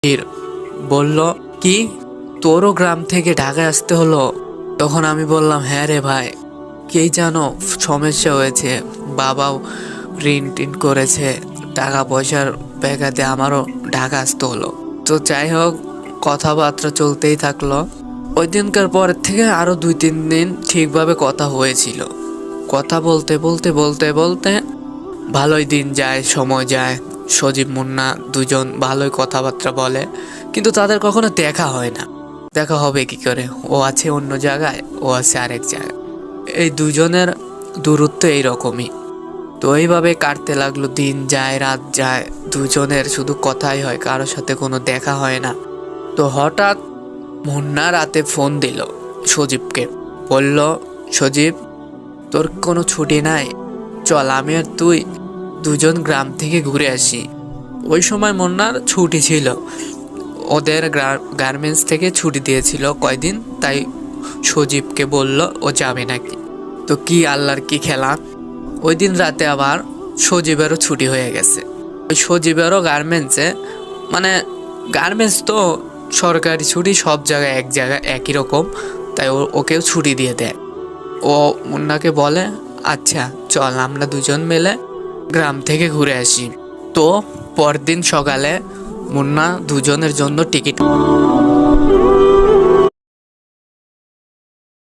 ফির বলল, কি তোরও গ্রাম থেকে ঢাকায় আসতে হলো? তখন আমি বললাম, হ্যাঁ রে ভাই, কে জানো সমস্যা হয়েছে, বাবাও ঋণ টিন করেছে, টাকা পয়সার ব্যাঘাতে আমারও ঢাকা আসতে হলো। তো যাই হোক, কথাবার্তা চলতেই থাকলো। ওই দিনকার পরের থেকে আরো 2-3 দিন ঠিকভাবে কথা হয়েছিল। কথা বলতে বলতে বলতে বলতে ভালোই দিন যায়, সময় যায়। সজীব মুন্না দুজন ভালোই কথাবার্তা বলে, কিন্তু তাদের কখনো দেখা হয় না। দেখা হবে কি করে? ও আছে অন্য জায়গায়, ও আছে আরেক জায়গায়। এই দুজনের দূরত্ব এইরকমই। তো এইভাবে কাটতে লাগলো, দিন যায় রাত যায়, দুজনের শুধু কথাই হয়, কারোর সাথে কোনো দেখা হয় না। তো হঠাৎ মুন্না রাতে ফোন দিল সজীবকে, বলল, সজীব, তোর কোনো ছুটি নাই? চল আমি আর তুই দুজন গ্রাম থেকে ঘুরে আসি। ওই সময় মুন্নার ছুটি ছিল, ওদের গার্মেন্টস থেকে ছুটি দিয়েছিল কয়দিন, তাই সজীবকে বলল ও যাবে নাকি। তো কি আল্লাহর কি খেলা, ওই দিন রাতে আবার সজীবেরও ছুটি হয়ে গেছে। ওই সজীবেরও গার্মেন্টসে, মানে গার্মেন্টস তো সরকারি ছুটি, সব জায়গায় এক জায়গায় একই রকম, তাই ওকেও ছুটি দিয়ে দেয়। ও মুন্নাকে বলে, আচ্ছা চল আমরা দুজন মিলে গ্রাম থেকে ঘুরে আসি। তো পরদিন সকালে মুন্না দুজনের জন্য টিকিট